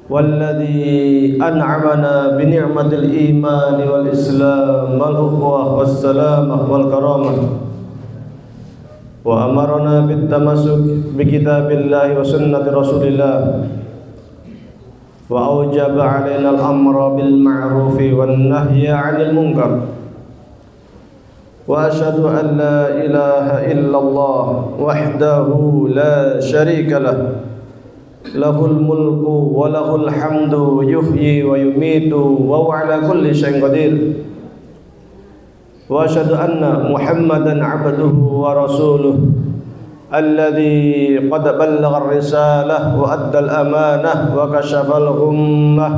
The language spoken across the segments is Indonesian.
والذي أنعمنا بنعمة الإيمان والإسلام والأخوة والسلامة والكرامة وأمرنا بالتمسك بكتاب الله وسنة رسول الله وأوجب علينا الأمر بالمعروف والنهي عن المنكر وأشهد أن لا إله إلا الله وحده لا شريك له له الملك وله الحمد يحيي ويميت وهو على كل شيء قدير وأشهد أن محمدا عبده ورسوله الذي قد بلغ الرسالة وأدى الأمانة وكشف الغمة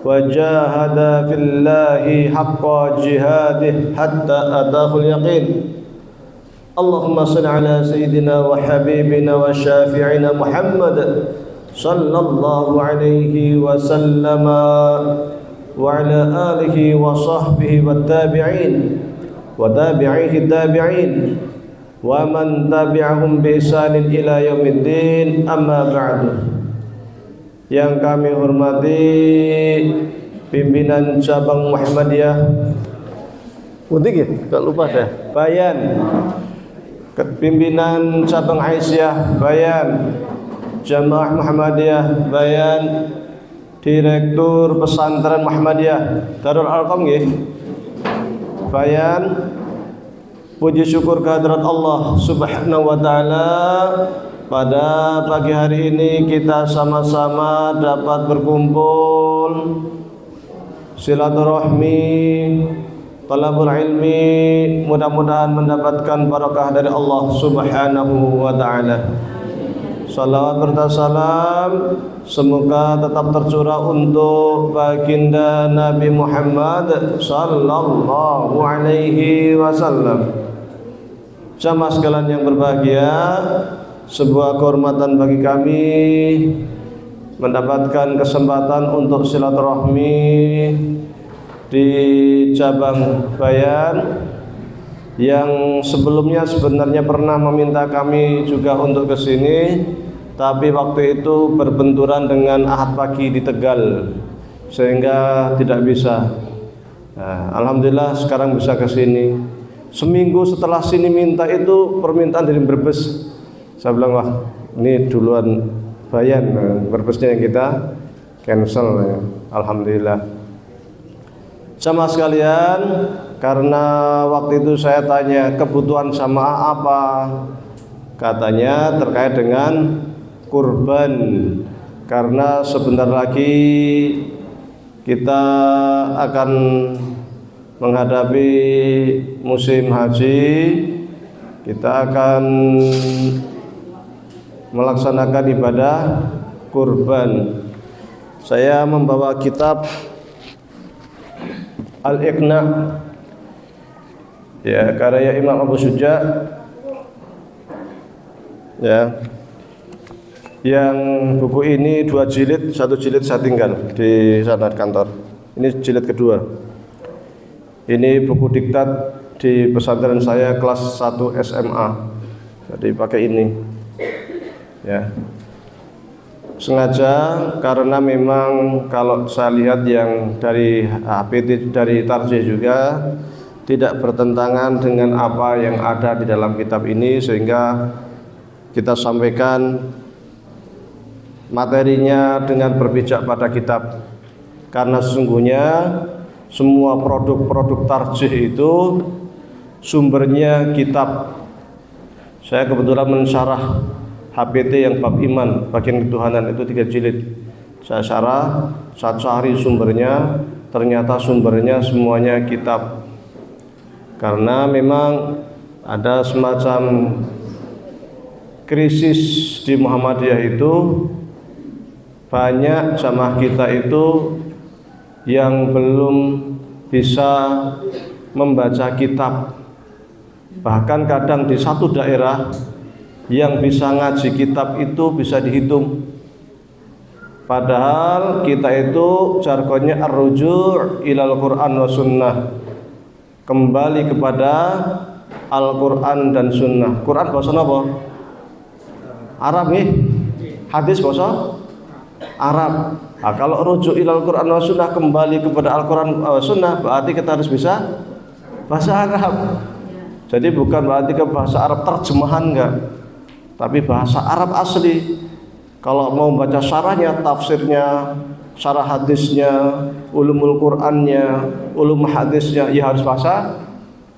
وجاهد في الله حق جهاده حتى أتاه اليقين اللهم صل على سيدنا وحبيبنا وشافعنا محمد صلى الله عليه وسلم وعلى آله وصحبه والتابعين وتابعيه التابعين ومن تبعهم بإحسان إلى يوم الدين أما بعد. Yang kami hormati pimpinan cabang Muhammadiyah Udik ya? Gak lupa saya Bayan, pimpinan cabang Aisyah Bayan, Jamaah Muhammadiyah Bayan, Direktur Pesantren Muhammadiyah Darul Arqam nggih Bayan. Puji syukur kehadirat Allah Subhanahu wa taala, pada pagi hari ini kita sama-sama dapat berkumpul silaturahmi, talabul ilmi, mudah-mudahan mendapatkan barakah dari Allah Subhanahu wa taala. Salawat serta salam semoga tetap tercurah untuk baginda Nabi Muhammad sallallahu alaihi wasallam. Jamaah sekalian yang berbahagia, sebuah kehormatan bagi kami mendapatkan kesempatan untuk silaturahmi di cabang Bayan yang sebelumnya sebenarnya pernah meminta kami juga untuk ke sini, tapi waktu itu berbenturan dengan Ahad pagi di Tegal sehingga tidak bisa. Nah, alhamdulillah sekarang bisa ke sini. Seminggu setelah sini minta itu permintaan dari Brebes. Saya bilang, wah ini duluan Bayan, Brebesnya yang kita cancel ya. Alhamdulillah. Jamaah sekalian, karena waktu itu saya tanya kebutuhan jamaah apa, katanya terkait dengan kurban, karena sebentar lagi kita akan menghadapi musim haji, kita akan melaksanakan ibadah kurban. Saya membawa kitab Al-Iqna ya, karya Imam Abu Syuja ya, yang buku ini 2 jilid, 1 jilid saya tinggal di sana kantor. Ini jilid kedua. Ini buku diktat di pesantren saya kelas 1 SMA, jadi pakai ini ya. Sengaja karena memang kalau saya lihat yang dari HPT, dari Tarjih juga tidak bertentangan dengan apa yang ada di dalam kitab ini, sehingga kita sampaikan materinya dengan berpijak pada kitab. Karena sesungguhnya semua produk-produk tarjih itu sumbernya kitab. Saya kebetulan mensyarah HPT yang bab iman, bagian ketuhanan, itu 3 jilid. Saya syarah, saya cari sumbernya, ternyata sumbernya semuanya kitab. Karena memang ada semacam krisis di Muhammadiyah itu, banyak jamaah kita itu yang belum bisa membaca kitab. Bahkan kadang di satu daerah yang bisa ngaji kitab itu bisa dihitung. Padahal kita itu jargonnya ar-ruju' ilal Qur'an wa sunnah, kembali kepada Al-Qur'an dan sunnah. Quran bahasa apa? Arab nih. Hadis bahasa Arab. Nah, kalau rujuk ilal Quran wa sunnah, kembali kepada Al-Quran wa sunnah, berarti kita harus bisa bahasa Arab. Jadi bukan berarti ke bahasa Arab terjemahan, enggak, tapi bahasa Arab asli. Kalau mau baca syarahnya, tafsirnya, syarah hadisnya, ulumul Qur'annya, ulum hadisnya, ya harus bahasa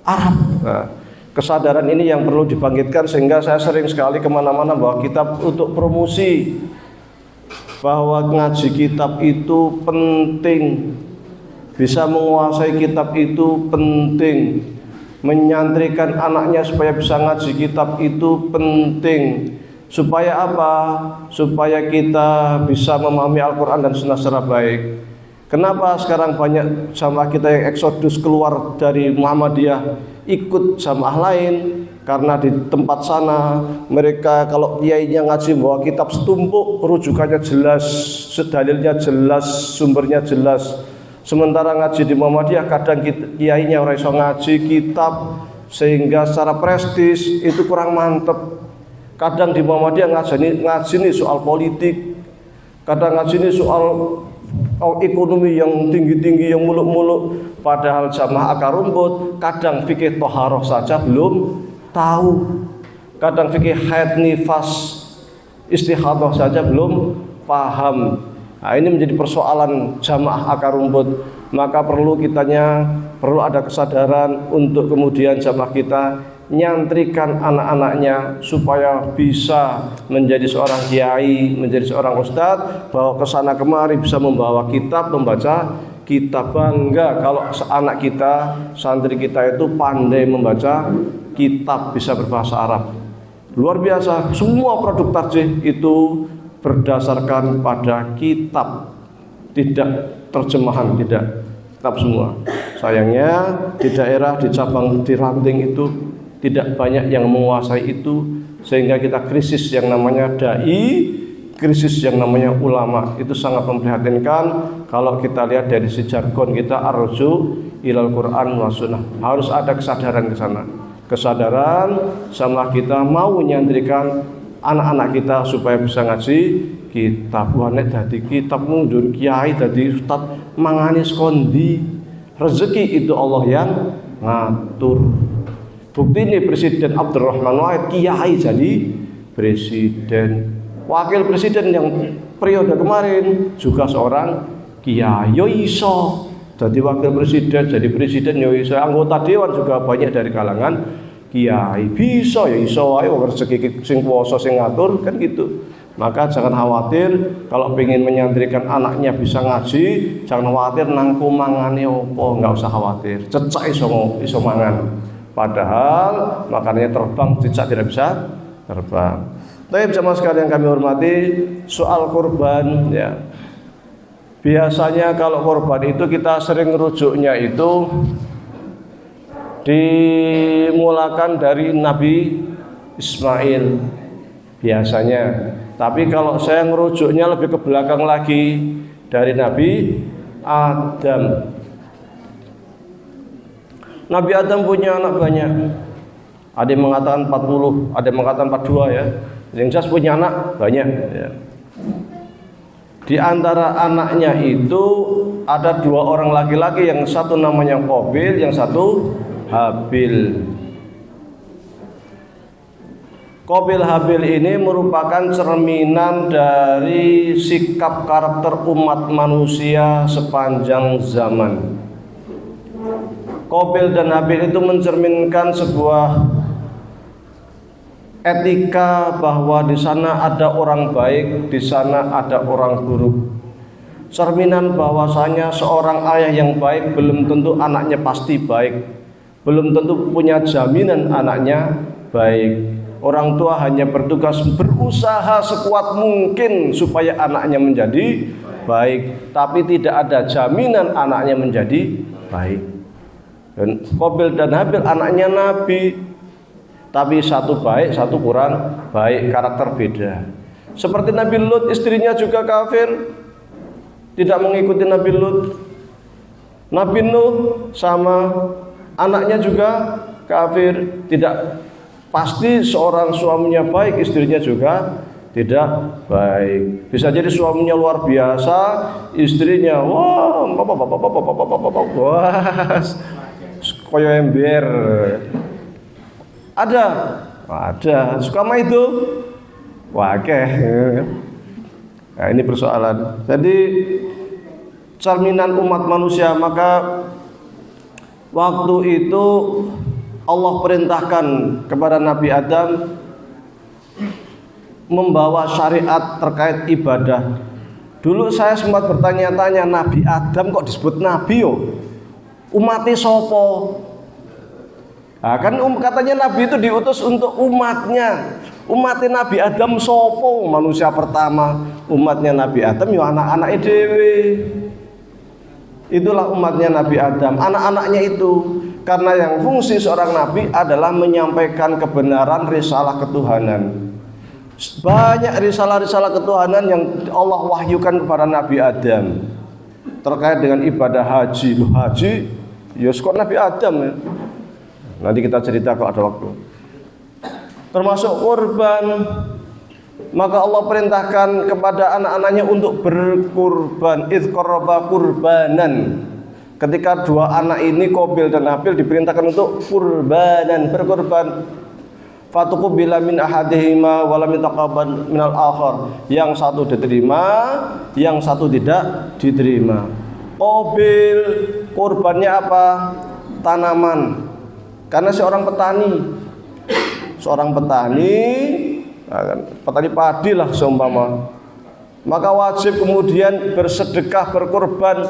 Arab. Nah, kesadaran ini yang perlu dibangkitkan, sehingga saya sering sekali kemana-mana bawa kitab untuk promosi, bahwa ngaji kitab itu penting, bisa menguasai kitab itu penting, menyantrikan anaknya supaya bisa ngaji kitab itu penting. Supaya apa? Supaya kita bisa memahami Al-Quran dan Sunnah secara baik. Kenapa sekarang banyak jamaah kita yang eksodus keluar dari Muhammadiyah ikut jamaah lain? Karena di tempat sana mereka kalau kiainya ngaji bawa kitab setumpuk, rujukannya jelas, dalilnya jelas, sumbernya jelas. Sementara ngaji di Muhammadiyah kadang kiainya orang iso ngaji kitab, sehingga secara prestis itu kurang mantep. Kadang di Muhammadiyah ngaji nih soal politik, kadang ngaji nih soal ekonomi yang tinggi-tinggi, yang muluk-muluk, padahal jamaah akar rumput kadang fikih toharoh saja belum tahu, kadang fikih haid nifas istihadah saja belum paham. Nah, ini menjadi persoalan jamaah akar rumput. Maka perlu ada kesadaran untuk kemudian jamaah kita nyantrikan anak-anaknya supaya bisa menjadi seorang kiai, menjadi seorang ustadz, bahwa kesana kemari bisa membawa kitab, membaca kitab. Bangga kalau anak kita, santri kita itu pandai membaca kitab, bisa berbahasa Arab. Luar biasa. Semua produk tarjih itu berdasarkan pada kitab, tidak terjemahan, tidak, kitab semua. Sayangnya di daerah, di cabang, di ranting itu tidak banyak yang menguasai itu, sehingga kita krisis yang namanya dai, krisis yang namanya ulama. Itu sangat memprihatinkan kalau kita lihat dari si jargon kita arju ilal Quran wa sunnah. Harus ada kesadaran ke sana. Kesadaran sama kita mau nyantrikan anak-anak kita supaya bisa ngaji kitab. Nek dadi kitab mundur kiai dadi ustaz mangane kondi. Rezeki itu Allah yang ngatur. Bukti ini Presiden Abdurrahman Wahid kiai jadi presiden. Wakil presiden yang periode kemarin juga seorang kiai. Yo iso jadi wakil presiden, jadi presiden yo iso. Anggota dewan juga banyak dari kalangan kiai. Bisa ya iso ae wong rezeki sing kuwasa sing ngatur kan gitu. Maka jangan khawatir kalau pengen menyantrikan anaknya bisa ngaji, jangan khawatir nang kumangane opo, enggak usah khawatir. Cecak iso mangan. Padahal makanannya terbang, cicak tidak bisa terbang. Tapi jamaah sekalian kami hormati, soal kurban ya. Biasanya kalau kurban itu kita sering rujuknya itu dimulakan dari Nabi Ismail biasanya. Tapi kalau saya ngerujuknya lebih ke belakang lagi, dari Nabi Adam. Nabi Adam punya anak banyak. Ada yang mengatakan 40, ada yang mengatakan 42 ya. Yang jelas punya anak banyak ya. Di antara anaknya itu ada 2 orang laki-laki, yang satu namanya Qabil, yang satu Habil. Qabil Habil ini merupakan cerminan dari sikap karakter umat manusia sepanjang zaman. Qabil dan Habil itu mencerminkan sebuah etika bahwa di sana ada orang baik, di sana ada orang buruk. Cerminan bahwasanya seorang ayah yang baik belum tentu anaknya pasti baik, belum tentu punya jaminan anaknya baik. Orang tua hanya bertugas berusaha sekuat mungkin supaya anaknya menjadi baik, tapi tidak ada jaminan anaknya menjadi baik. Dan Qabil dan Habil anaknya Nabi, tapi satu baik, satu kurang baik, karakter beda. Seperti Nabi Lut, istrinya juga kafir, tidak mengikuti Nabi Lut. Nabi Nuh sama anaknya juga kafir, tidak pasti seorang suaminya baik, istrinya juga tidak baik. Bisa jadi suaminya luar biasa, istrinya wah, wah, koyo ember. Ada, suka sama itu. Wah, oke. Nah, ini persoalan. Jadi cerminan umat manusia, maka waktu itu Allah perintahkan kepada Nabi Adam membawa syariat terkait ibadah. Dulu saya sempat bertanya-tanya, Nabi Adam kok disebut Nabi yo? Umatnya sopo? Nah, kan katanya Nabi itu diutus untuk umatnya. Umatnya Nabi Adam sopo? Manusia pertama. Umatnya Nabi Adam yo anak-anak dewe. Itulah umatnya Nabi Adam, anak-anaknya itu. Karena yang fungsi seorang nabi adalah menyampaikan kebenaran risalah ketuhanan. Banyak risalah-risalah ketuhanan yang Allah wahyukan kepada Nabi Adam terkait dengan ibadah haji. Loh, haji ya kok Nabi Adam ya? Nanti kita cerita kalau ada waktu. Termasuk kurban. Maka Allah perintahkan kepada anak-anaknya untuk berkurban. Idz qarraba kurbanan. Ketika dua anak ini Qabil dan Habil diperintahkan untuk kurbanan, berkurban. Fatuqbila min ahadihima wa lam yataqabbal minal akhar. Yang satu diterima, yang satu tidak diterima. Qabil kurbannya apa? Tanaman. Karena seorang petani petani padi lah seumpama, maka wajib kemudian bersedekah, berkorban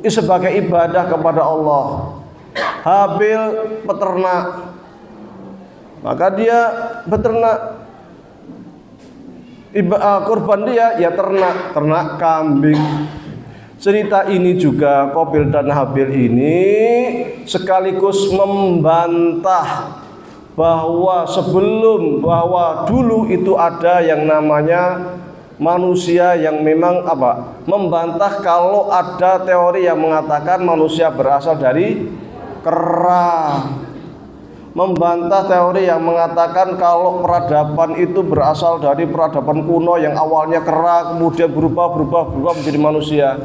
sebagai ibadah kepada Allah. Habil peternak, maka dia beternak, korban dia ya ternak kambing. Cerita ini juga Qabil dan Habil ini sekaligus membantah bahwa dulu itu ada yang namanya manusia yang memang membantah kalau ada teori yang mengatakan manusia berasal dari kera, membantah teori yang mengatakan kalau peradaban itu berasal dari peradaban kuno yang awalnya kera kemudian berubah menjadi manusia.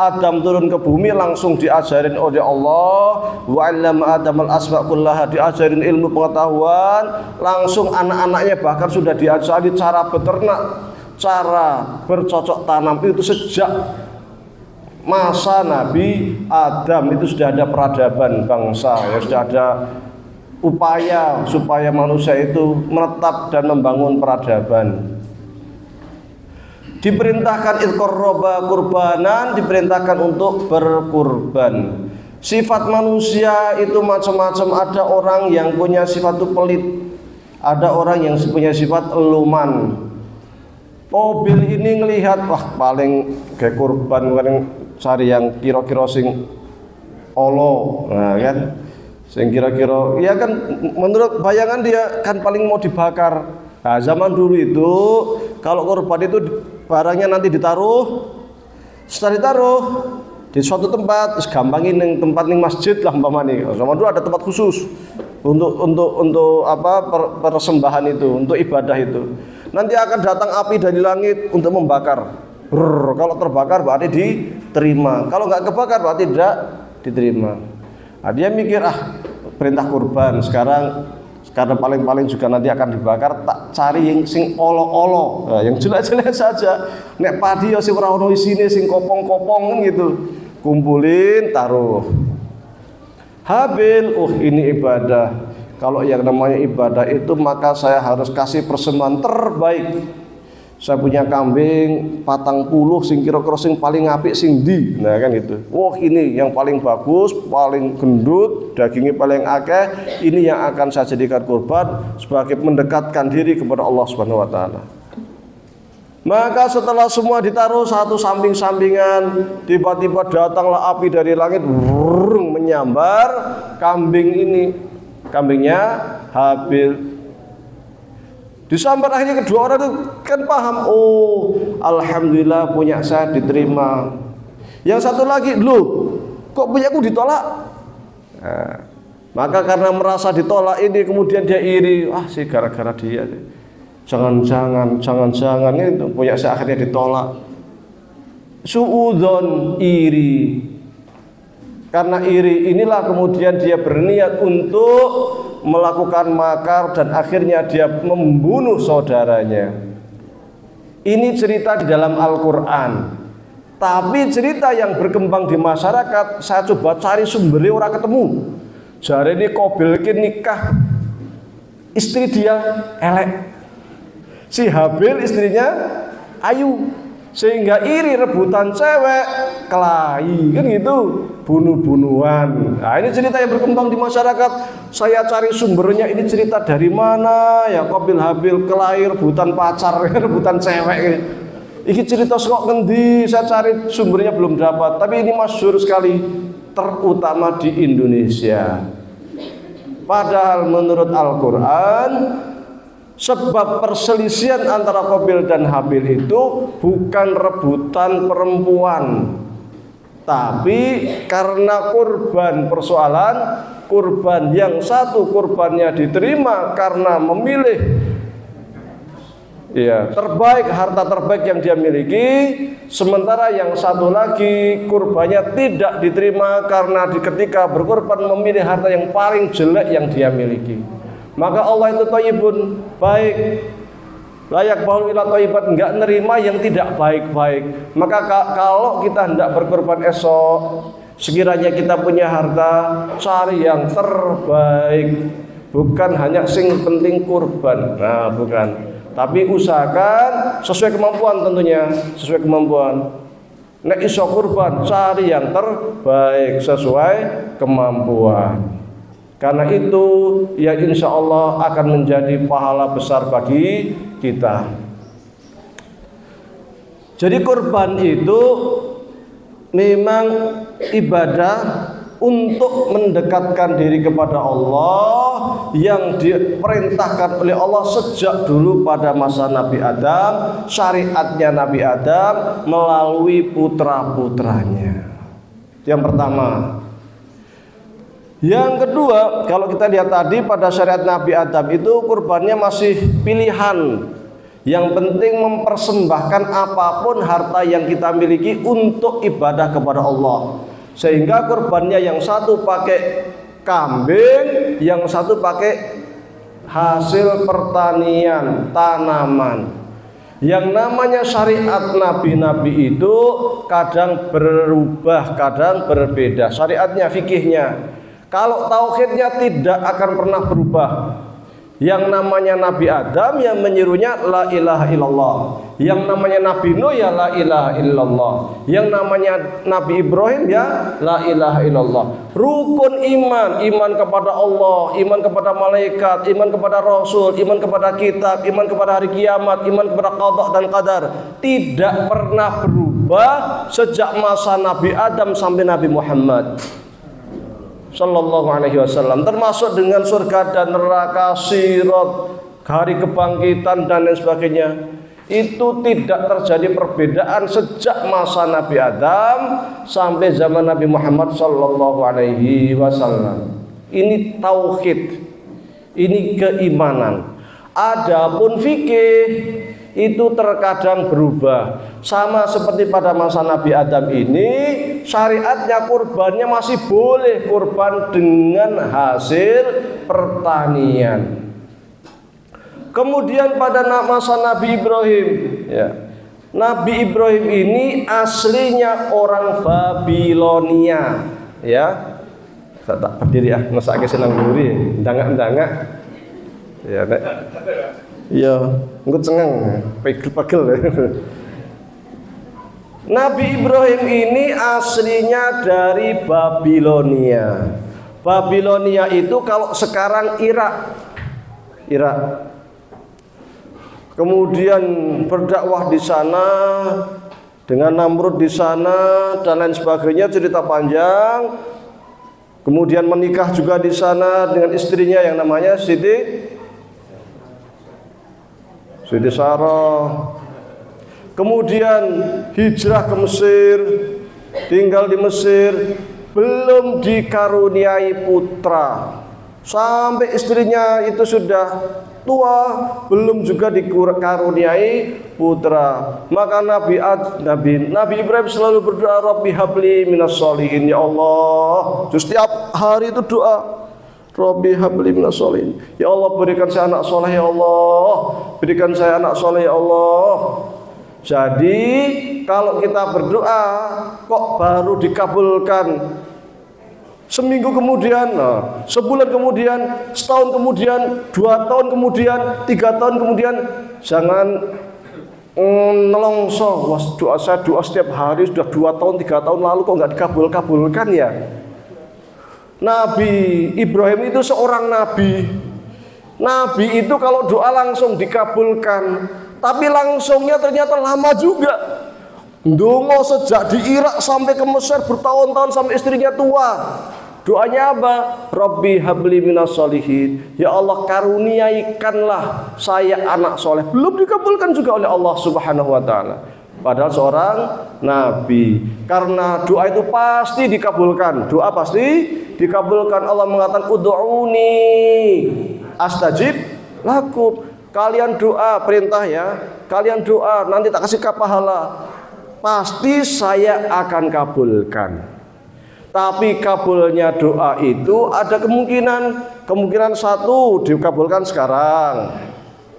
Adam turun ke bumi langsung diajarin oleh Allah, wa 'allama Adam al-asma' kullaha, diajarin ilmu pengetahuan, langsung anak-anaknya bahkan sudah diajari cara beternak, cara bercocok tanam itu sejak masa Nabi Adam. Itu sudah ada peradaban bangsa, ya sudah ada upaya supaya manusia itu menetap dan membangun peradaban. Diperintahkan idqarraba kurbanan, diperintahkan untuk berkurban. Sifat manusia itu macam-macam. Ada orang yang punya sifat itu pelit, ada orang yang punya sifat eluman. Qabil ini ngelihat, wah paling kayak kurban paling cari yang kira-kira sing olo, nah kan, sing kira-kira, ya kan menurut bayangan dia kan paling mau dibakar. Nah, zaman dulu itu kalau korban itu barangnya nanti ditaruh, setelah ditaruh di suatu tempat, gampangin tempat ning masjid lah umpamane. Zaman dulu ada tempat khusus untuk persembahan itu, untuk ibadah itu. Nanti akan datang api dari langit untuk membakar. Kalau terbakar berarti diterima, kalau nggak kebakar berarti tidak diterima. Nah, dia mikir perintah kurban sekarang. Karena paling-paling juga nanti akan dibakar, tak cari yang sing olo-olo, yang jelek-jelek saja. Nek padi ya sing ora ono isine, sing kopong-kopong kan gitu. Kumpulin, taruh. Habil, ini ibadah. Kalau yang namanya ibadah itu maka saya harus kasih persembahan terbaik. Saya punya kambing 40 sing kira-kira sing paling apik sing ndi. Nah kan gitu. Ini yang paling bagus, paling gendut, dagingnya paling akeh, ini yang akan saya jadikan kurban sebagai mendekatkan diri kepada Allah Subhanahu wa taala. Maka setelah semua ditaruh satu samping-sampingan, tiba-tiba datanglah api dari langit menyambar kambing ini. Kambingnya Habil. Disambar, akhirnya kedua orang itu kan paham, alhamdulillah punya saya diterima. Yang satu lagi, kok punyaku ditolak? Nah, maka karena merasa ditolak ini kemudian dia iri, sih gara-gara dia. jangan-jangan itu punya saya akhirnya ditolak. Suudzon, iri. Karena iri inilah kemudian dia berniat untuk melakukan makar dan akhirnya dia membunuh saudaranya. Ini cerita di dalam Al-Quran. Tapi cerita yang berkembang di masyarakat, saya coba cari sumbernya ora ketemu. Jare ini Qabil ki nikah istri dia elek. Si Habil istrinya ayu. Sehingga iri rebutan cewek kelahi kan gitu, bunuh-bunuhan. Nah, ini cerita yang berkembang di masyarakat. Saya cari sumbernya, ini cerita dari mana ya? Qabil Habil kelahi rebutan pacar, rebutan cewek. Ini cerita sok ngendi? Saya cari sumbernya belum dapat. Tapi ini masyhur sekali, terutama di Indonesia. Padahal menurut Al-Quran, sebab perselisihan antara Qabil dan Habil itu bukan rebutan perempuan, tapi karena kurban. Persoalan kurban, yang satu kurbannya diterima karena memilih terbaik, harta terbaik yang dia miliki, sementara yang satu lagi kurbannya tidak diterima karena ketika berkurban memilih harta yang paling jelek yang dia miliki. Maka Allah itu thayyibun, baik, layak bahul ila thayyibat, enggak nerima yang tidak baik-baik. Maka kalau kita hendak berkorban esok, sekiranya kita punya harta, cari yang terbaik, bukan hanya sing penting kurban. Nah, bukan. Tapi usahakan sesuai kemampuan, tentunya sesuai kemampuan. Nek iso kurban, cari yang terbaik sesuai kemampuan. Karena itu ya insya Allah akan menjadi pahala besar bagi kita. Jadi kurban itu memang ibadah untuk mendekatkan diri kepada Allah yang diperintahkan oleh Allah sejak dulu pada masa Nabi Adam, syariatnya Nabi Adam melalui putra-putranya. Yang pertama. Yang kedua, kalau kita lihat tadi pada syariat Nabi Adam itu kurbannya masih pilihan. Yang penting mempersembahkan apapun harta yang kita miliki untuk ibadah kepada Allah. Sehingga kurbannya yang satu pakai kambing, yang satu pakai hasil pertanian, tanaman. Yang namanya syariat nabi-nabi itu kadang berubah, kadang berbeda. Syariatnya, fikihnya. Kalau tauhidnya tidak akan pernah berubah. Yang namanya Nabi Adam yang menyerunya la ilaha illallah. Yang namanya Nabi Nuh ya la ilaha illallah. Yang namanya Nabi Ibrahim ya la ilaha illallah. Rukun iman, iman kepada Allah, iman kepada malaikat, iman kepada Rasul, iman kepada kitab, iman kepada hari kiamat, iman kepada qada dan qadar, tidak pernah berubah sejak masa Nabi Adam sampai Nabi Muhammad Sallallahu alaihi wasallam, termasuk dengan surga dan neraka, sirat, hari kebangkitan dan lain sebagainya. Itu tidak terjadi perbedaan sejak masa Nabi Adam sampai zaman Nabi Muhammad Sallallahu alaihi wasallam. Ini tauhid, ini keimanan. Adapun fikih itu terkadang berubah. Sama seperti pada masa Nabi Adam ini, syariatnya kurbannya masih boleh kurban dengan hasil pertanian. Kemudian pada masa Nabi Ibrahim, ya, Nabi Ibrahim ini aslinya orang Babilonia, ya. Saya tak berdiri ya, ngesake senang duri, ndangak-ndangak. Ya, nek. Iya, engko cengeng, pegel-pegel. Nabi Ibrahim ini aslinya dari Babilonia. Babilonia itu kalau sekarang Irak. Kemudian berdakwah di sana dengan Namrud di sana dan lain sebagainya, cerita panjang. Kemudian menikah juga di sana dengan istrinya yang namanya Siti Sarah. Kemudian hijrah ke Mesir, tinggal di Mesir, belum dikaruniai putra sampai istrinya itu sudah tua, belum juga dikaruniai putra. Maka Nabi Ibrahim selalu berdoa, Rabbi habli minas sholihin, ya Allah. Setiap hari itu doa, Rabbi habli minas sholihin, ya Allah berikan saya anak soleh, ya Allah berikan saya anak soleh, ya Allah. Jadi kalau kita berdoa kok baru dikabulkan seminggu kemudian, sebulan kemudian, setahun kemudian, 2 tahun kemudian, 3 tahun kemudian, jangan nelongso. Wah, saya doa setiap hari sudah 2 tahun, 3 tahun lalu kok nggak dikabulkan ya. Nabi Ibrahim itu seorang nabi. Nabi itu kalau doa langsung dikabulkan, tapi langsungnya ternyata lama juga. Ndonga sejak di Irak sampai ke Mesir bertahun-tahun sampai istrinya tua. Doanya apa? Rabbi habli minas sholihin, ya Allah karuniaikanlah saya anak soleh. Belum dikabulkan juga oleh Allah Subhanahu wa ta'ala. Padahal seorang nabi. Karena doa itu pasti dikabulkan. Doa pasti dikabulkan. Allah mengatakan ud'uni astajib lakum. Kalian doa, perintah ya. Kalian doa, nanti tak kasih pahala. Pasti saya akan kabulkan. Tapi kabulnya doa itu ada kemungkinan satu dikabulkan sekarang,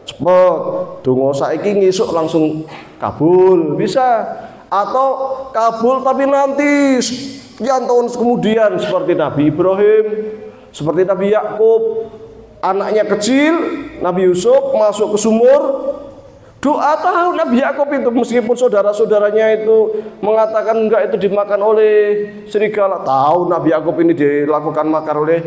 cepet, dongo saiki ngisuk langsung kabul, bisa. Atau kabul tapi nanti sekian tahun kemudian, seperti Nabi Ibrahim, seperti Nabi Yakub, anaknya kecil, Nabi Yusuf masuk ke sumur. Doa tahu Nabi Yakub itu, meskipun saudara-saudaranya itu mengatakan enggak, itu dimakan oleh serigala. Tahu Nabi Yakub ini dilakukan makar oleh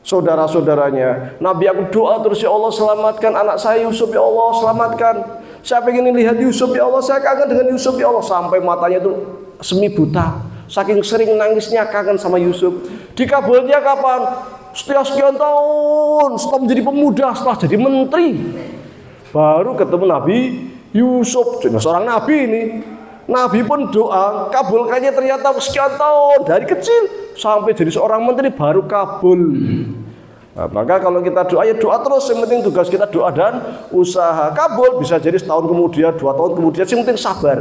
saudara-saudaranya. Nabi Yakub doa terus, ya Allah selamatkan anak saya Yusuf, ya Allah selamatkan. Saya pengen lihat Yusuf, ya Allah saya kangen dengan Yusuf, ya Allah. Sampai matanya itu semi buta, saking sering nangisnya kangen sama Yusuf. Dikabulnya kapan? Setelah sekian tahun, setelah menjadi pemuda, setelah jadi menteri, baru ketemu Nabi Yusuf. Seorang nabi ini. Nabi pun doa, kabulkannya ternyata sekian tahun, dari kecil sampai jadi seorang menteri baru kabul. Nah, maka kalau kita doa ya doa terus, yang penting tugas kita doa dan usaha. Kabul bisa jadi setahun kemudian, 2 tahun kemudian, yang penting sabar,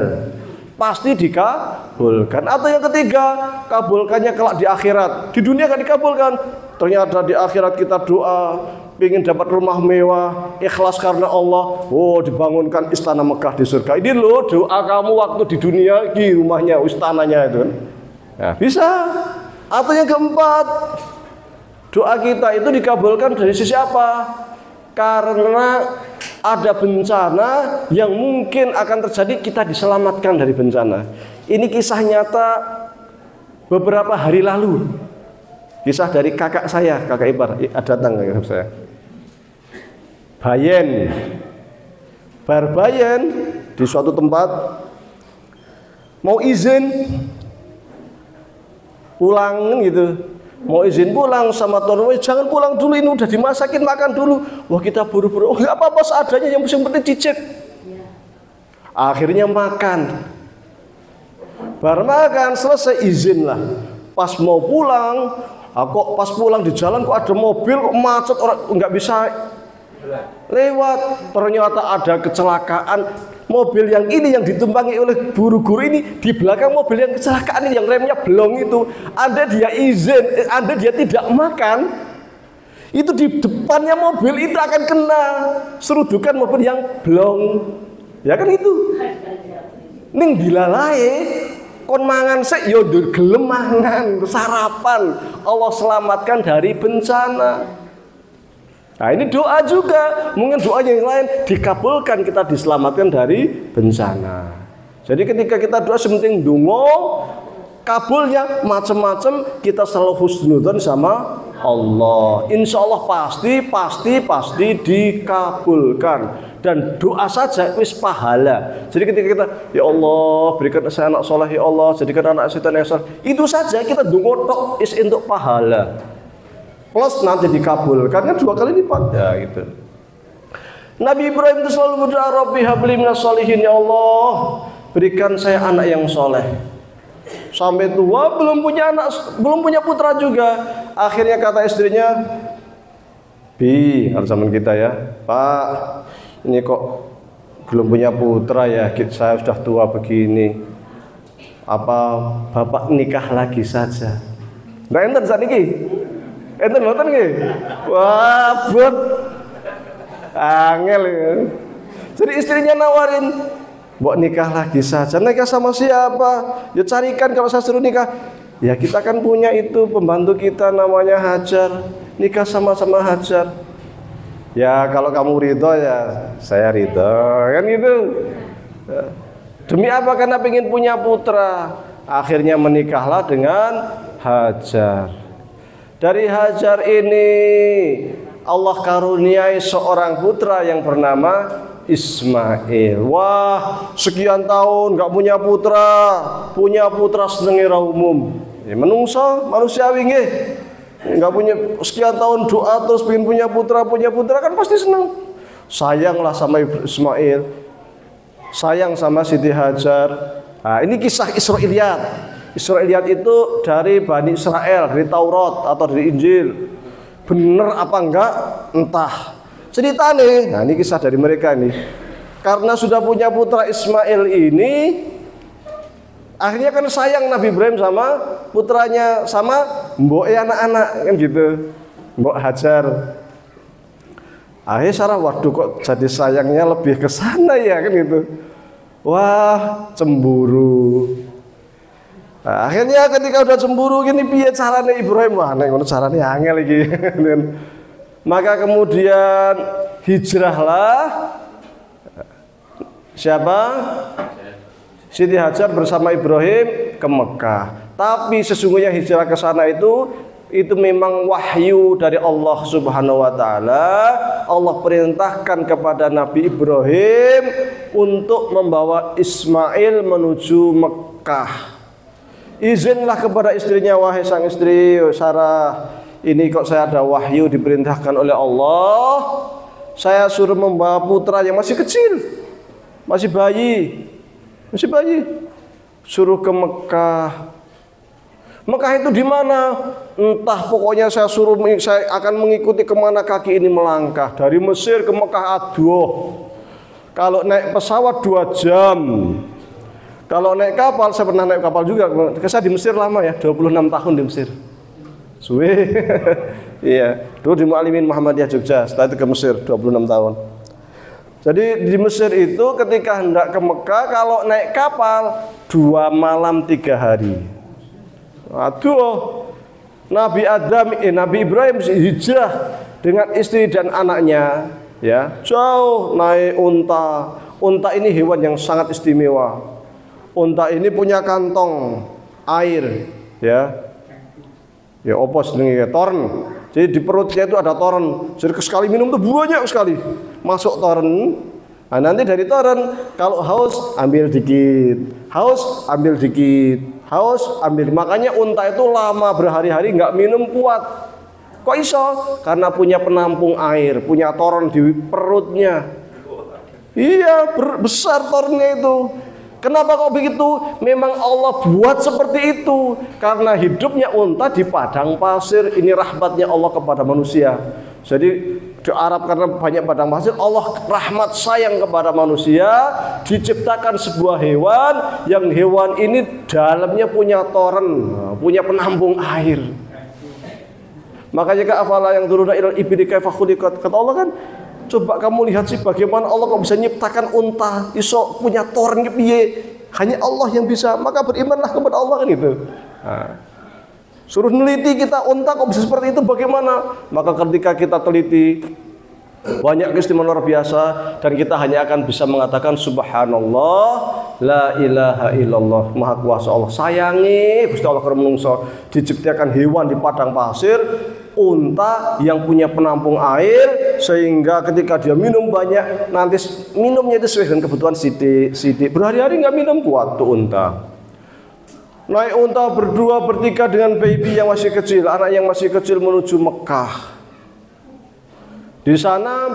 pasti dikabulkan. Atau yang ketiga, kabulkannya kelak di akhirat. Di dunia kan dikabulkan, ternyata di akhirat kita doa ingin dapat rumah mewah, ikhlas karena Allah, oh dibangunkan istana Mekah di surga. Ini loh doa kamu waktu di dunia, di rumahnya, istananya itu. Nah, bisa. Atau yang keempat, doa kita itu dikabulkan dari sisi apa? Karena ada bencana yang mungkin akan terjadi, kita diselamatkan dari bencana. Ini kisah nyata beberapa hari lalu. Kisah dari kakak saya, kakak ipar, datang ke saya. Bayen di suatu tempat, mau izin pulang gitu, mau izin pulang sama tuan, jangan pulang dulu, ini udah dimasakin, makan dulu. Wah, kita buru-buru, oh nggak apa-apa seadanya, yang penting cicip. Akhirnya makan, baru makan selesai izin lah. Pas mau pulang, kok pas pulang di jalan kok ada mobil kok macet, orang nggak bisa lewat. Ternyata ada kecelakaan. Mobil yang ini yang ditumpangi oleh guru-guru ini, di belakang mobil yang kecelakaan ini, yang remnya belong itu, Anda dia izin, Anda dia tidak makan, itu di depannya mobil itu akan kena serudukan mobil yang belong. Ya kan itu. Ning dilalai kon mangan sik yo gelem mangan, sarapan. Allah selamatkan dari bencana. Nah, ini doa juga, mungkin doa yang lain dikabulkan, kita diselamatkan dari bencana. Jadi ketika kita doa sementing dungo, kabulnya macam-macam, kita selalu husnudzon sama Allah. Insya Allah pasti dikabulkan. Dan doa saja wis pahala. Jadi ketika kita, ya Allah berikan saya anak soleh, ya Allah jadikan anak saya yang soleh, itu saja kita dungo tok is untuk pahala. Plus nanti dikabulkan, kan 2 kali lipat ya gitu. Nabi Ibrahim itu selalu berdoa, Rabbi habli minas sholihin, ya Allah berikan saya anak yang soleh. Sampai tua belum punya anak, belum punya putra juga. Akhirnya kata istrinya, Bi, kalau zaman kita ya, Pak, ini kok belum punya putra ya, saya sudah tua begini. Apa Bapak nikah lagi saja? Nggak enten saat ini? Enten nonton nggih? Wah, buat angel ya. Jadi istrinya nawarin, "Mbok nikah lagi saja." Nikah sama siapa? Ya carikan kalau saya suruh nikah. Ya kita kan punya itu pembantu kita namanya Hajar. Nikah sama-sama Hajar. Ya kalau kamu ridho ya saya ridho. Kan gitu. Demi apa? Karena pengen punya putra. Akhirnya menikahlah dengan Hajar. Dari Hajar ini Allah karuniai seorang putra yang bernama Ismail. Wah, sekian tahun nggak punya putra senengi ra umum. Ya menungso, manusiawi nggih. Nggak punya sekian tahun doa terus pengen punya putra kan pasti senang. Sayanglah sama Ismail. Sayang sama Siti Hajar. Nah, ini kisah Israiliyat. Israiliyat itu dari Bani Israel, dari Taurat atau dari Injil. Bener apa enggak? Entah. Cerita nih, nah ini kisah dari mereka nih. Karena sudah punya putra Ismail ini, akhirnya kan sayang Nabi Ibrahim sama putranya, sama mbok anak-anak kan gitu, mbok Hajar. Akhirnya Sarah, waduh kok jadi sayangnya lebih ke sana ya kan gitu. Wah, cemburu. Nah, akhirnya ketika udah cemburu gini, piye caranya Ibrahim? Wah, nek ngono carane angel iki. Maka kemudian hijrahlah siapa? Siti Hajar bersama Ibrahim ke Mekah. Tapi sesungguhnya hijrah ke sana itu memang wahyu dari Allah Subhanahu wa taala. Allah perintahkan kepada Nabi Ibrahim untuk membawa Ismail menuju Mekah. Izinlah kepada istrinya, wahai sang istri Sarah, ini kok saya ada wahyu diperintahkan oleh Allah, saya suruh membawa putra yang masih kecil, masih bayi, suruh ke Mekah. Mekah itu di mana? Entah, pokoknya saya akan mengikuti kemana kaki ini melangkah. Dari Mesir ke Mekah, aduh, kalau naik pesawat 2 jam. Kalau naik kapal, saya pernah naik kapal juga. Saya di Mesir lama ya, 26 tahun di Mesir. Suwe. Iya, dulu di Mu'allimin Muhammadiyah Jogja, setelah itu ke Mesir 26 tahun. Jadi di Mesir itu ketika hendak ke Mekah, kalau naik kapal 2 malam 3 hari. Aduh, Nabi Ibrahim hijrah dengan istri dan anaknya, ya, jauh naik unta. Unta ini hewan yang sangat istimewa. Unta ini punya kantong air, ya. Ya opos dengan toren. Jadi di perutnya itu ada toren. Jadi sekali minum tuh banyak sekali. Masuk toren. Nah, nanti dari toren kalau haus ambil dikit, haus ambil dikit, haus ambil. Makanya unta itu lama berhari-hari nggak minum kuat. Kok iso? Karena punya penampung air, punya toren di perutnya. Iya, besar torennya itu. Kenapa kok begitu? Memang Allah buat seperti itu. Karena hidupnya unta di padang pasir. Ini rahmatnya Allah kepada manusia. Jadi di Arab karena banyak padang pasir, Allah rahmat sayang kepada manusia. Diciptakan sebuah hewan, yang hewan ini dalamnya punya toren, punya penampung air. Makanya afala yang turuna ilal ibli kaifa khuliqat. Kata Allah kan, coba kamu lihat sih bagaimana Allah kok bisa nyiptakan unta, iso punya toren piye. Hanya Allah yang bisa. Maka berimanlah kepada Allah kan gitu. Nah, suruh neliti kita unta kok bisa seperti itu bagaimana? Maka ketika kita teliti banyak keistimewaan luar biasa dan kita hanya akan bisa mengatakan subhanallah la ilaha illallah, maha kuasa Allah. Sayangi Gusti Allah karo menungso diciptakan hewan di padang pasir, unta yang punya penampung air, sehingga ketika dia minum banyak, nanti minumnya itu sesuai dengan kebutuhan sidik. Berhari-hari nggak minum, kuat tuh unta. Naik unta berdua bertiga dengan baby yang masih kecil, anak yang masih kecil menuju Mekah. Di sana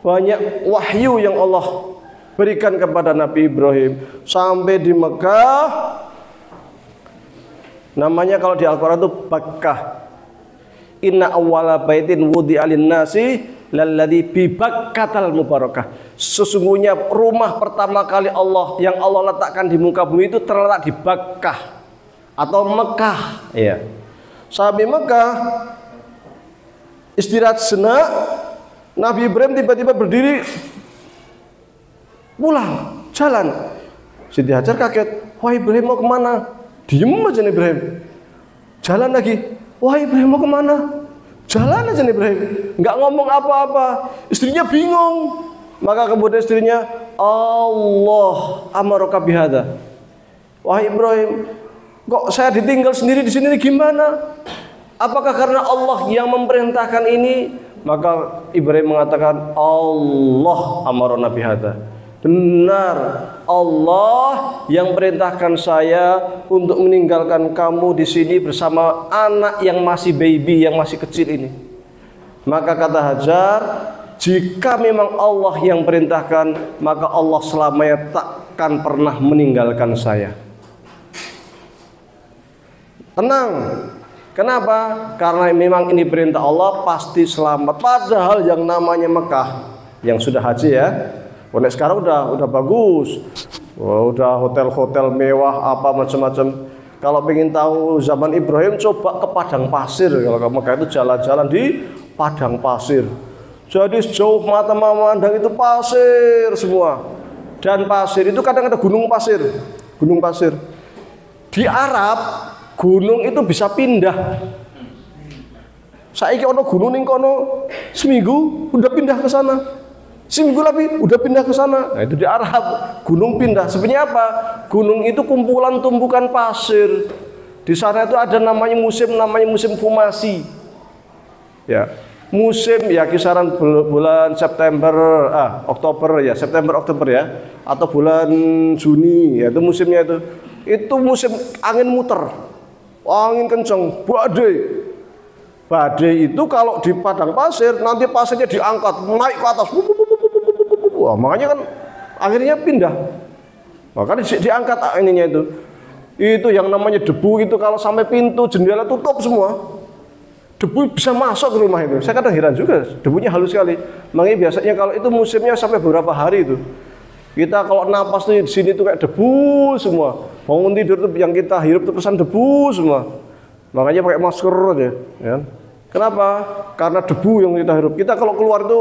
banyak wahyu yang Allah berikan kepada Nabi Ibrahim. Sampai di Mekah, namanya kalau di Al-Quran itu Bakkah. Inna awwala baitin wudi'a lin-nasi lalladzi bi Bakkatal mubarakah. Sesungguhnya rumah pertama kali yang Allah letakkan di muka bumi itu terletak di Bakkah atau Mekah. Ya. Sampai Mekah istirahat sejenak, Nabi Ibrahim tiba-tiba berdiri, pulang, jalan. Siti Hajar kaget, wah Ibrahim mau kemana? Diem aja nih Ibrahim. Jalan lagi, wah Ibrahim mau kemana? Jalan aja nih Ibrahim, nggak ngomong apa-apa. Istrinya bingung. Maka kemudian istrinya, Allah amaraka bihada. Wah Ibrahim, kok saya ditinggal sendiri di sini gimana? Apakah karena Allah yang memerintahkan ini? Maka Ibrahim mengatakan, Allah amarona bihada. Benar, Allah yang perintahkan saya untuk meninggalkan kamu di sini bersama anak yang masih baby, yang masih kecil ini. Maka kata Hajar, jika memang Allah yang perintahkan, maka Allah selamanya takkan pernah meninggalkan saya. Tenang. Kenapa? Karena memang ini perintah Allah, pasti selamat. Padahal yang namanya Mekah, yang sudah haji ya, sekarang udah bagus, udah hotel-hotel mewah apa macam-macam. Kalau pengen tahu zaman Ibrahim, coba ke padang pasir. Kalau ke Mekah itu jalan-jalan di padang pasir. Jadi sejauh mata memandang itu pasir semua. Dan pasir itu kadang ada gunung pasir. Gunung pasir. Di Arab gunung itu bisa pindah. Saiki ono gunung ning kono seminggu udah pindah ke sana. Seminggu lagi udah pindah ke sana. Nah, itu di Arab gunung pindah. Sebenarnya apa? Gunung itu kumpulan tumpukan pasir. Di sana itu ada namanya musim fumasi. Ya. Musim ya kisaran bulan September, Oktober ya, September Oktober ya, atau bulan Juni ya, itu musimnya itu. Itu musim angin muter. Angin kencang, badai. Badai itu kalau di padang pasir, nanti pasirnya diangkat, naik ke atas. Wah, makanya kan akhirnya pindah. Makanya diangkat ininya itu. Itu yang namanya debu itu kalau sampai pintu jendela tutup semua. Debu bisa masuk ke rumah itu. Saya kadang heran juga, debunya halus sekali. Makanya biasanya kalau itu musimnya sampai beberapa hari itu. Kita kalau napas tuh di sini tuh kayak debu semua. Bangun tidur tuh yang kita hirup tuh kesan debu semua. Makanya pakai masker aja, ya. Kenapa? Karena debu yang kita hirup. Kita kalau keluar itu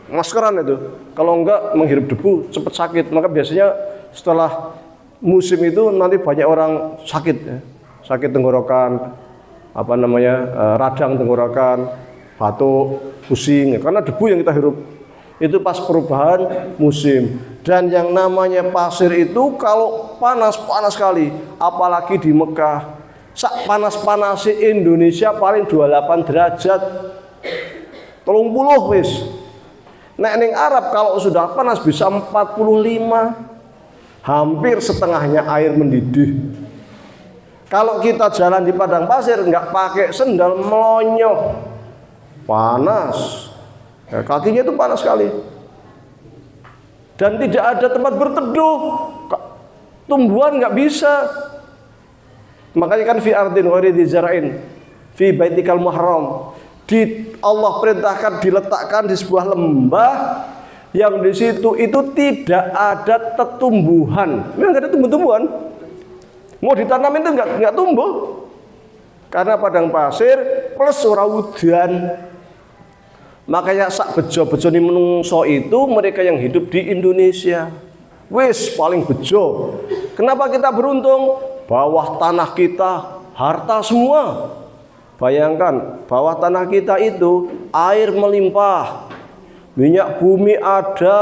maskeran itu. Kalau enggak menghirup debu cepat sakit. Maka biasanya setelah musim itu nanti banyak orang sakit, ya. Sakit tenggorokan, radang tenggorokan, batuk, pusing. Karena debu yang kita hirup. Itu pas perubahan musim. Dan yang namanya pasir itu kalau panas sekali, apalagi di Mekah. Sak panas-panasi Indonesia paling 28 derajat. 30 wis. Nek ning Arab kalau sudah panas bisa 45. Hampir setengahnya air mendidih. Kalau kita jalan di padang pasir nggak pakai sendal melonyoh. Panas. Ya, kakinya itu panas sekali. Dan tidak ada tempat berteduh. Tumbuhan nggak bisa. Makanya kan fi ardin ghairi dzara'in fi baitikal muharram. Allah perintahkan diletakkan di sebuah lembah yang di situ itu tidak ada tumbuhan. Memang nggak ada tumbuh-tumbuhan. Mau ditanamin itu nggak tumbuh. Karena padang pasir plus ora udan. Makanya sak bejo-bejo ni menungso itu mereka yang hidup di Indonesia. Wis paling bejo. Kenapa kita beruntung? Bawah tanah kita harta semua. Bayangkan, bawah tanah kita itu air melimpah. Minyak bumi ada,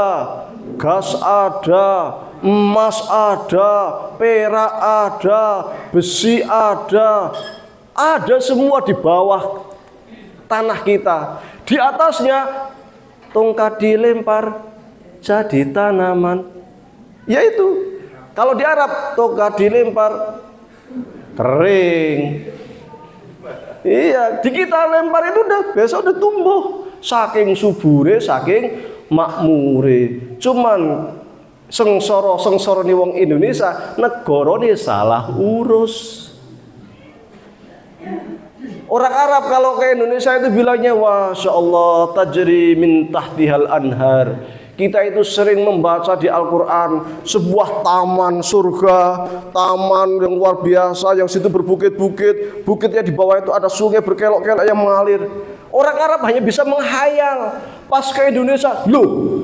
gas ada, emas ada, perak ada, besi ada. Ada semua di bawah tanah kita. Di atasnya tongkat dilempar jadi tanaman. Yaitu kalau di Arab tongkat dilempar kering. Iya, di kita lempar itu udah besok udah tumbuh. Saking subure, saking makmure. Cuman sengsara ni wong Indonesia, negarane salah urus. Orang Arab kalau ke Indonesia itu bilangnya Masya Allah tajri min tahtihal anhar. Kita itu sering membaca di Al-Quran sebuah taman surga, taman yang luar biasa, yang situ berbukit-bukit, bukitnya di bawah itu ada sungai berkelok-kelok yang mengalir. Orang Arab hanya bisa menghayal. Pas ke Indonesia, loh,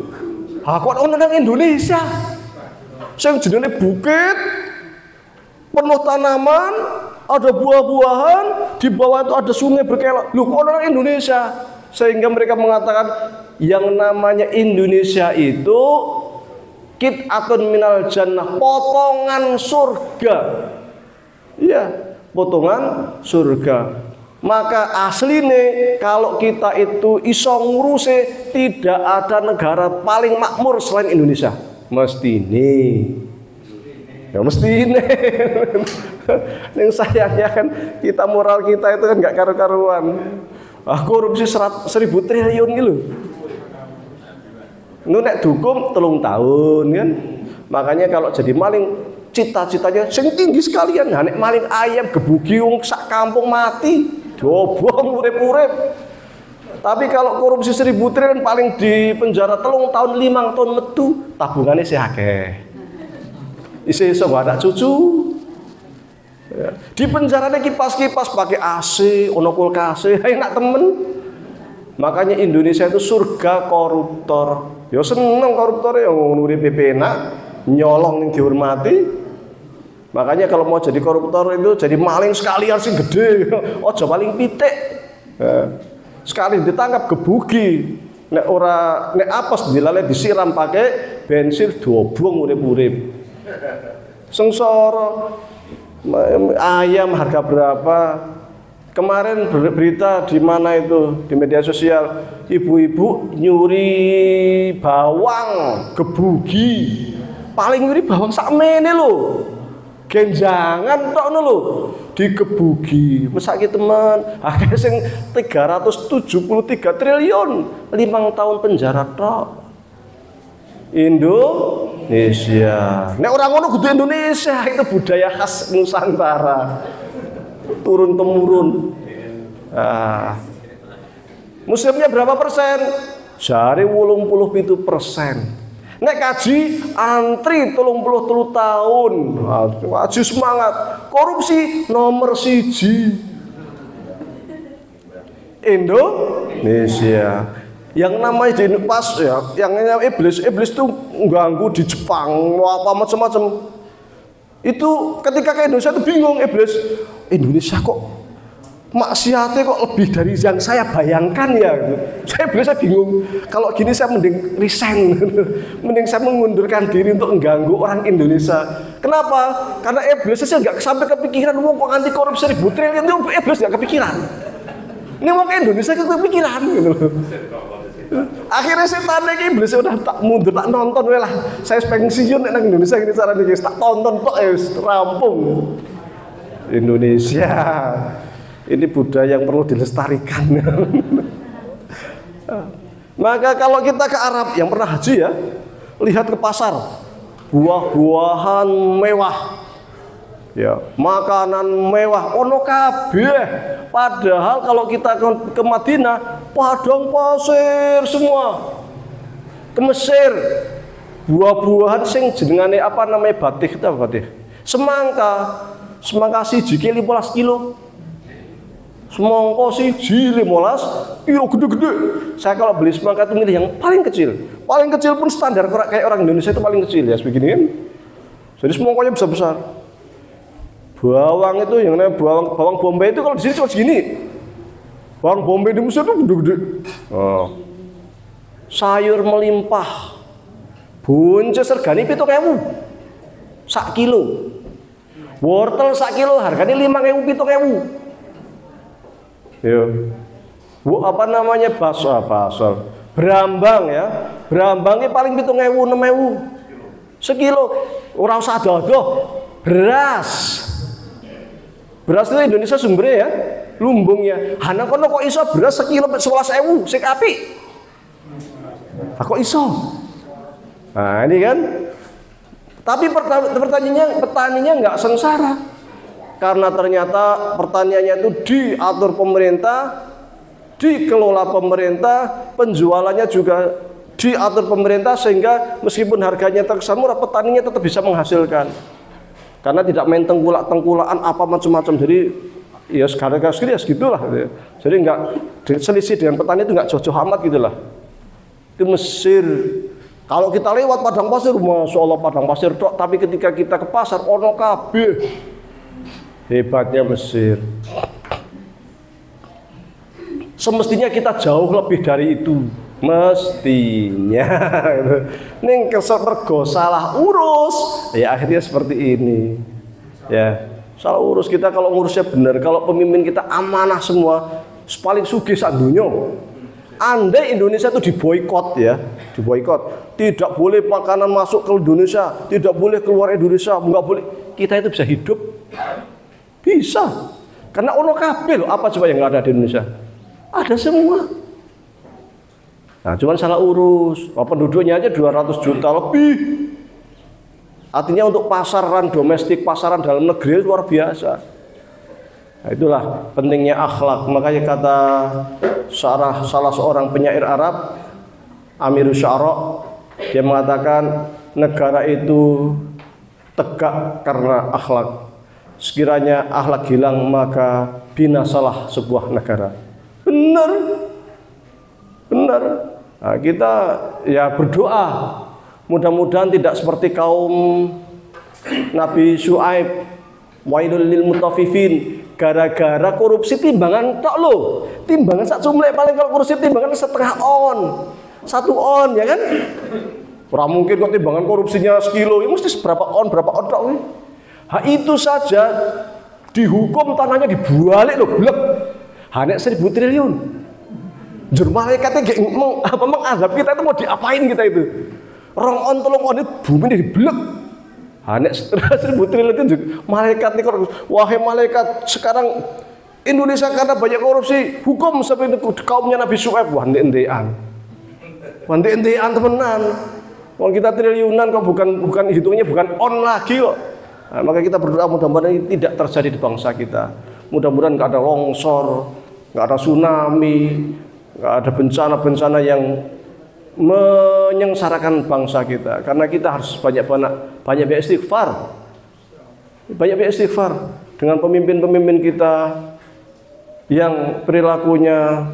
aku orang Indonesia, yang jenenge bukit, penuh tanaman, ada buah-buahan, di bawah itu ada sungai berkelok. Loh, kok orang Indonesia? Sehingga mereka mengatakan yang namanya Indonesia itu qit'atun minal jannah, potongan surga. Iya, potongan surga. Maka asline kalau kita itu iso ngurusi, tidak ada negara paling makmur selain Indonesia. Mestine. Ya mestine. Yang sayangnya kan kita moral kita itu kan nggak karu-karuan. Korupsi 1.000 triliun gitu. Nu nek dihukum 3 tahun kan. Makanya kalau jadi maling cita-citanya sing tinggi sekalian. Nah, nek maling ayam gebuki wong sak kampung mati, dobong urip-urip. Tapi kalau korupsi 1.000 triliun paling di penjara 3 tahun 5 tahun metu, tabungannya sih akeh. Isi iso anak cucu. Ya. Di penjaranya kipas-kipas pakai AC, ono kulkas, enak temen. Makanya Indonesia itu surga koruptor. Ya seneng koruptor yang ngurip enak, nyolong yang dihormati. Makanya kalau mau jadi koruptor itu jadi maling sekalian sing gede. Ojo paling pitik. Ya. Sekali ditangkap gebuki. Nek ora nek apes dilale disiram pakai bensin dobong urip-urip. Sengsara. Ayam harga berapa? Kemarin berita di mana itu di media sosial, ibu-ibu nyuri bawang gebugi, paling nyuri bawang sakmene lho, genjangan tok lho, digebugi, mesake teman, akhirnya sing 373 triliun, 5 tahun penjara tok. Indonesia. Nek orang ngono kudu Indonesia, itu budaya khas Nusantara. Turun temurun. Muslimnya berapa persen? Jari 87%. Nek kaji antri 33 tahun. Kaji semangat. Korupsi nomor 1. Indonesia. Yang namanya di pas ya, yang iblis tuh ganggu di Jepang, apa macam-macam. Itu ketika ke Indonesia tuh bingung iblis. Indonesia kok maksiatnya kok lebih dari yang saya bayangkan ya. Saya biasa bingung. Kalau gini saya mending resign, mending saya mengundurkan diri untuk mengganggu orang Indonesia. Kenapa? Karena iblisnya saya nggak sampai kepikiran mau kok anti korupsi 1.000 triliun itu iblis nggak kepikiran. Ini mau ke Indonesia kepikiran gitu. Akhirnya saya tanya ke iblis, udah tak mundur, tak nonton lah. Saya pensiun nang Indonesia gini cara nih, tak tonton kok rampung. Indonesia, ini budaya yang perlu dilestarikan. Maka kalau kita ke Arab, yang pernah haji ya, lihat ke pasar, buah-buahan mewah. Ya, makanan mewah ono kabeh. Padahal kalau kita ke Madinah, padang pasir semua. Ke Mesir, buah-buahan sing jenengane apa namanya batik, itu apa batik? Semangka siji 15 kilo. Semangka siji 15 kilo gede-gede. Saya kalau beli semangka itu milih yang paling kecil. Paling kecil pun standar kayak orang Indonesia itu paling kecil ya, sebegini kan. Jadi semangkanya besar-besar. Bawang itu yang namanya bawang Bombay itu kalau di sini cuma segini. Bawang Bombay di Mesir itu gede-gede. Oh. Sayur melimpah. Buncis regane 7.000 sak kilo. Wortel sak kilo harganya 5.000 7.000. Yo. Bu apa namanya bakso Brambang ya. Brambangnya paling 7.000 6.000 sekilo. Ora usah dodoh. Beras itu Indonesia sumbernya ya, lumbungnya. Hana kono kok iso beras sekilo 11.000 sing apik. Kok iso? Nah ini kan. Tapi pertaniannya nggak sengsara. Karena ternyata pertaniannya itu diatur pemerintah, dikelola pemerintah, penjualannya juga diatur pemerintah, sehingga meskipun harganya terkesan murah, petaninya tetap bisa menghasilkan. Karena tidak main tengkulak-tengkulaan apa macam-macam. Jadi ya harga segini ya segitulah. Jadi enggak selisih dengan petani itu enggak jauh-jauh amat gitulah. Itu Mesir. Kalau kita lewat padang pasir, masya Allah padang pasir tok, tapi ketika kita ke pasar ono kabeh. Hebatnya Mesir. Semestinya kita jauh lebih dari itu. Mestinya. Ning kesel mergo salah urus. Ya akhirnya seperti ini. Ya, salah urus. Kita kalau ngurusnya benar, kalau pemimpin kita amanah semua, paling sugih sak dunya. Andai Indonesia itu diboikot ya, diboikot. Tidak boleh makanan masuk ke Indonesia, tidak boleh keluar Indonesia, enggak boleh. Kita itu bisa hidup. Bisa. Karena ono kabeh loh, apa coba yang enggak ada di Indonesia? Ada semua. Nah, cuman salah urus. Penduduknya aja 200 juta lebih. Artinya untuk pasaran domestik, pasaran dalam negeri luar biasa. Nah, itulah pentingnya akhlak. Makanya kata salah seorang penyair Arab, Amirus Syara, dia mengatakan negara itu tegak karena akhlak. Sekiranya akhlak hilang, maka binasalah sebuah negara. Benar. Benar. Nah, kita ya berdoa mudah-mudahan tidak seperti kaum Nabi Syuaib, wailul lil mutaffifin, gara-gara korupsi timbangan tok lo. Timbangan sak jumlah, paling kalau korupsi timbangan setengah on. 1 on ya kan? Ora mungkin kok timbangan korupsinya sekilo, ya mesti berapa on tok. Itu saja dihukum, tanahnya dibalik loh, blek. Nek 1000 triliun. Jur malaikatnya mengazab kita itu mau diapain kita itu? 2 on 3 on itu bumi diblek. Nek 1000 triliun itu malaikat nih, wahai malaikat, sekarang Indonesia karena banyak korupsi, hukum seperti kaumnya Nabi Syuaib. Wah, ndek-ndekan temenan. Wong kita triliunan kok, bukan hitungnya bukan on lagi kok. Nah, maka kita berdoa mudah-mudahan ini tidak terjadi di bangsa kita. Mudah-mudahan nggak ada longsor, nggak ada tsunami, nggak ada bencana-bencana yang menyengsarakan bangsa kita. Karena kita harus banyak beristighfar. Banyak beristighfar dengan pemimpin-pemimpin kita yang perilakunya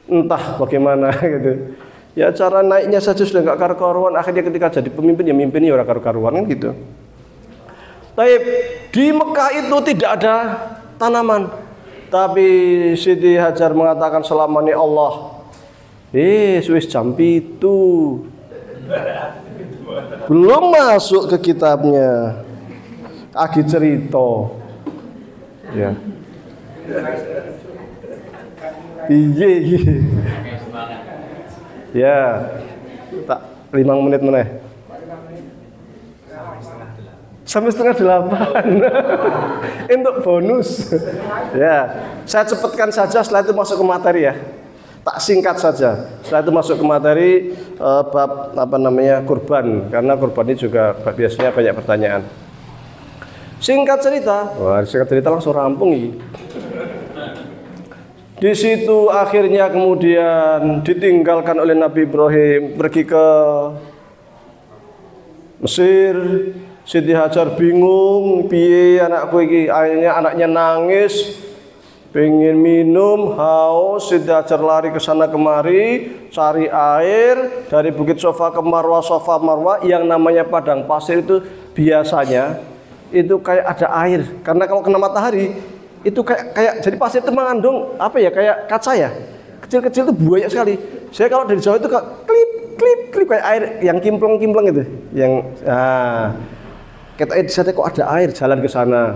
entah bagaimana gitu. Ya cara naiknya saja sudah nggak karu-karuan, akhirnya ketika jadi pemimpin ya mimpin ya orang karu-karuan kan gitu. Tapi di Mekah itu tidak ada tanaman. Tapi Siti Hajar mengatakan selamanya Allah. Wis jam itu belum masuk ke kitabnya. Agi cerita. Ya. Iya. Ya. Tak 5 menit meneh. Sampai 7:30 untuk bonus. Ya, saya cepatkan saja, setelah itu masuk ke materi ya. Tak singkat saja. Setelah itu masuk ke materi bab kurban, karena kurban ini juga biasanya banyak pertanyaan. Singkat cerita langsung rampung ini. Di situ akhirnya kemudian ditinggalkan oleh Nabi Ibrahim pergi ke Mesir. Siti Hajar bingung, piye anakku iki, akhirnya anaknya nangis, pengen minum, haus. Siti Hajar lari ke sana kemari, cari air dari Bukit Sofa ke Marwah, Sofa Marwah. Yang namanya padang pasir itu biasanya itu kayak ada air, karena kalau kena matahari itu kayak jadi pasir itu mengandung apa ya, kayak kaca ya, kecil-kecil itu banyak sekali. Saya kalau dari Jawa itu klip kayak air yang kimpleng-kimpleng itu, yang kita di sana kok ada air, jalan ke sana.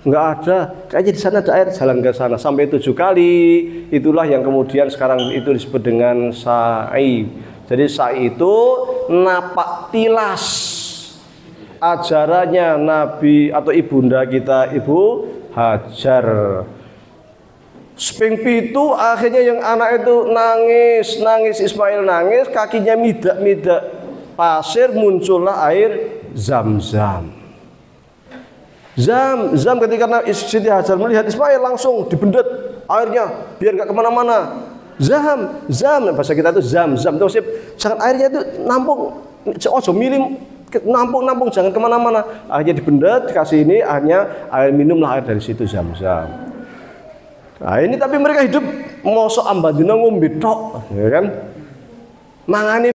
Enggak ada, kayaknya di sana ada air, jalan ke sana sampai 7 kali. Itulah yang kemudian sekarang itu disebut dengan sa'i. Jadi sa'i itu napak tilas ajarannya Nabi atau ibunda kita Ibu Hajar. Sping pitu akhirnya yang anak itu nangis, Ismail nangis, kakinya midak pasir, muncullah air Zam-Zam. Zam ketika Siti Hajar melihat Ismail langsung dibendet airnya biar nggak kemana-mana. Zam, bahasa kita itu zam itu jangan airnya itu nampung, ojo milim nampung jangan kemana-mana. Akhirnya dibendet, dikasih ini, akhirnya air minumlah air dari situ zam. Nah ini tapi mereka hidup mosok ambadina ngombe tok, ya kan? Mangane